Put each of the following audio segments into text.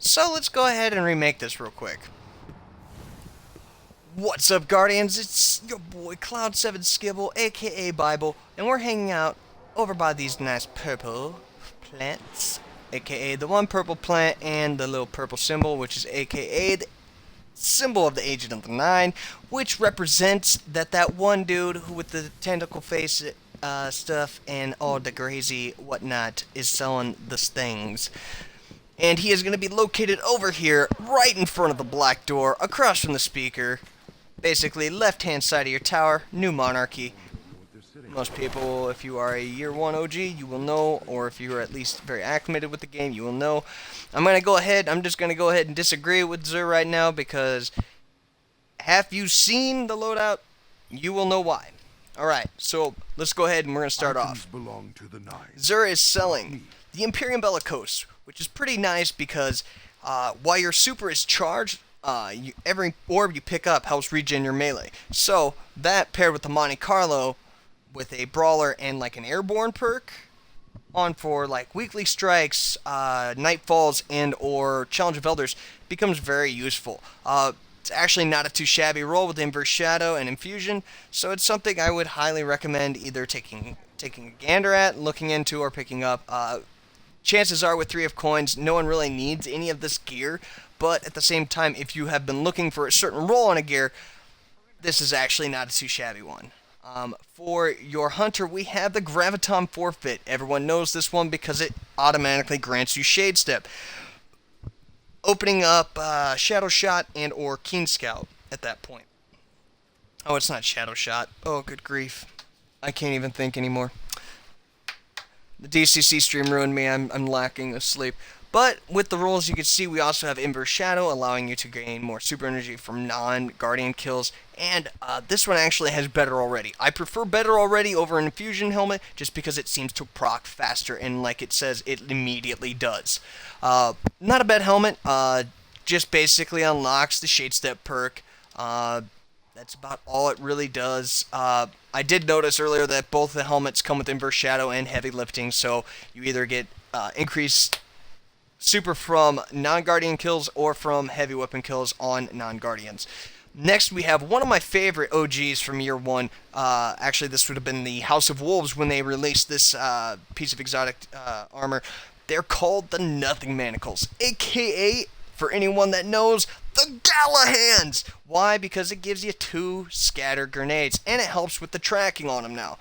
So let's go ahead and remake this real quick. What's up, Guardians? It's your boy Cloud7 Skibble, aka Bible, and we're hanging out over by these nice purple plants, aka the one purple plant and the little purple symbol, which is aka the symbol of the Agent of the Nine, which represents that one dude who with the tentacle face stuff and all the crazy whatnot is selling the things. And he is going to be located over here, right in front of the black door, across from the speaker. Basically, left-hand side of your tower, New Monarchy. Most people, if you are a Year 1 OG, you will know, or if you are at least very acclimated with the game, you will know. I'm just going to go ahead and disagree with Zur right now, because have you seen the loadout? You will know why. Alright, so let's go ahead and we're going to start off. Belong to the Nine. Zur is selling the Imperium Bellicose, which is pretty nice because while your super is charged, every orb you pick up helps regen your melee. So that paired with the Monte Carlo, with a brawler and like an airborne perk on for like weekly strikes, nightfalls, and or challenge of elders becomes very useful. It's actually not a too shabby roll with Inverse Shadow and Infusion, so it's something I would highly recommend either taking a gander at, looking into, or picking up. Chances are with 3 of coins, no one really needs any of this gear, but at the same time, if you have been looking for a certain role on a gear, this is actually not a too shabby one. For your hunter, we have the Graviton Forfeit. Everyone knows this one because it automatically grants you Shade Step, opening up Shadow Shot and or Keen Scout at that point. Oh, it's not Shadow Shot. Oh, good grief. I can't even think anymore. The DCC stream ruined me. I'm lacking of sleep. But with the rolls, you can see we also have Inverse Shadow, allowing you to gain more super energy from non-Guardian kills. And this one actually has Better Already. I prefer Better Already over an Infusion Helmet just because it seems to proc faster, and like it says, it immediately does. Not a bad helmet. Just basically unlocks the Shade Step perk. That's about all it really does. I did notice earlier that both the helmets come with Inverse Shadow and Heavy Lifting, so you either get increased super from non-Guardian kills or from heavy weapon kills on non-Guardians. Next, we have one of my favorite OGs from Year 1. Actually, this would have been the House of Wolves when they released this piece of exotic armor. They're called the Nothing Manacles, aka, for anyone that knows, the Galahans! Why? Because it gives you 2 scatter grenades, and it helps with the tracking on them now.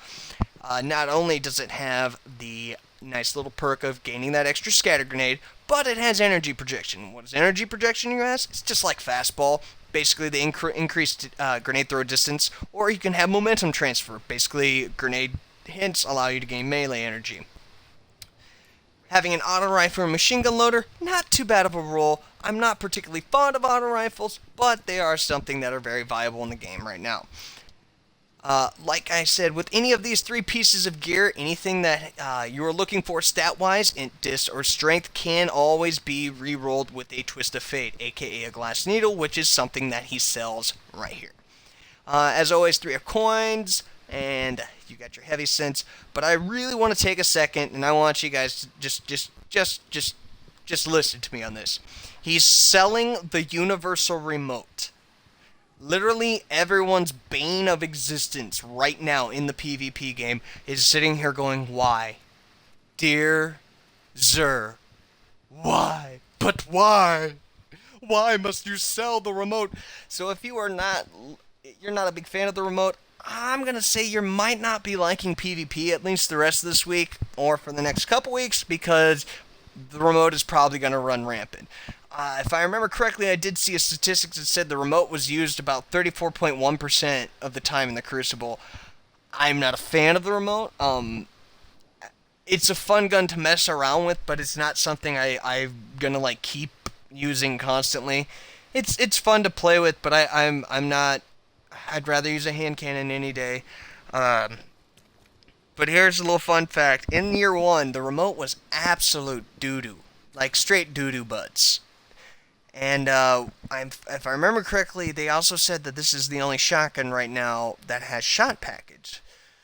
Not only does it have the nice little perk of gaining that extra scatter grenade, but it has energy projection. What is energy projection, you ask? It's just like fastball, basically the increased grenade throw distance, or you can have momentum transfer. Basically, grenade hints allow you to gain melee energy. Having an auto rifle and machine gun loader, not too bad of a roll. I'm not particularly fond of auto rifles, but they are something that are very viable in the game right now. Like I said, with any of these 3 pieces of gear, anything that you are looking for stat-wise, dis or strength, can always be re-rolled with a Twist of Fate, aka a Glass Needle, which is something that he sells right here. As always, 3 of coins, and you got your heavy sense. But I really want to take a second, and I want you guys to just listen to me on this. He's selling the Universal Remote. Literally everyone's bane of existence right now in the PvP game is sitting here going, why? Dear Zur, why? But why? Why must you sell the remote? So if you're not a big fan of the remote, I'm going to say you might not be liking PvP at least the rest of this week or for the next couple weeks, because the remote is probably going to run rampant. If I remember correctly, I did see a statistic that said the remote was used about 34.1% of the time in the Crucible. I'm not a fan of the remote. It's a fun gun to mess around with, but it's not something I'm gonna like keep using constantly. It's fun to play with, but I'm not. I'd rather use a hand cannon any day. But here's a little fun fact: in Year 1, the remote was absolute doo-doo, like straight doo-doo butts. And if I remember correctly, they also said that this is the only shotgun right now that has shot package.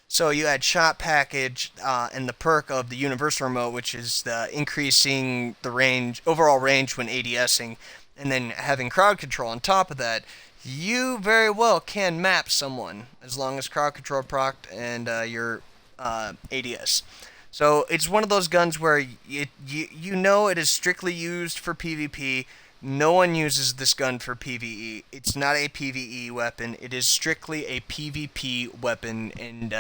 So you had shot package and the perk of the universal remote, which is the increasing the range, overall range when ADSing, and then having crowd control on top of that. You very well can map someone as long as crowd control procced and your ADS. So it's one of those guns where you know it is strictly used for PvP. No one uses this gun for PvE. It's not a PvE weapon. It is strictly a PvP weapon. And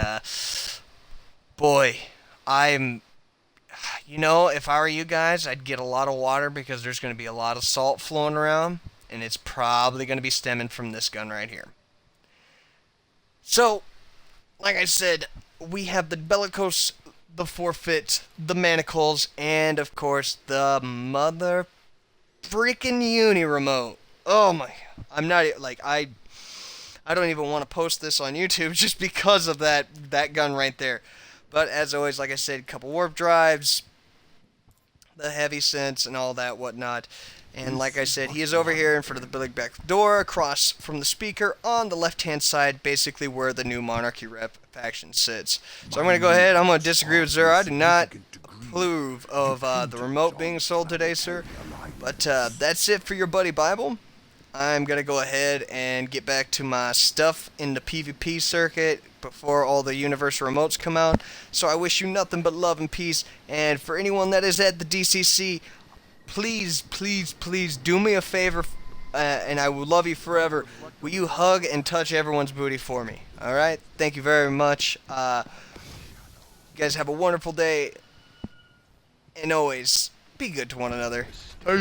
boy, I'm. You know, if I were you guys, I'd get a lot of water because there's going to be a lot of salt flowing around, and it's probably going to be stemming from this gun right here. So, like I said, we have the Bellicose, the Forfeit, the Manacles, and of course the mother freaking Uni remote. Oh my! I'm not like I don't even want to post this on YouTube just because of that gun right there. But as always, like I said, a couple warp drives, the heavy sense, and all that whatnot. And like I said, he is over here in front of the building back door, across from the speaker on the left-hand side, basically where the new Monarchy Rep faction sits. So I'm going to go ahead. I'm going to disagree with Zero. I do not approve of the remote being sold today, sir. But that's it for your buddy Bible. I'm going to go ahead and get back to my stuff in the PvP circuit before all the universal remotes come out. So I wish you nothing but love and peace. And for anyone that is at the DCC, please, please, please do me a favor, and I will love you forever. Will you hug and touch everyone's booty for me? Alright? Thank you very much. You guys have a wonderful day. And always, be good to one another.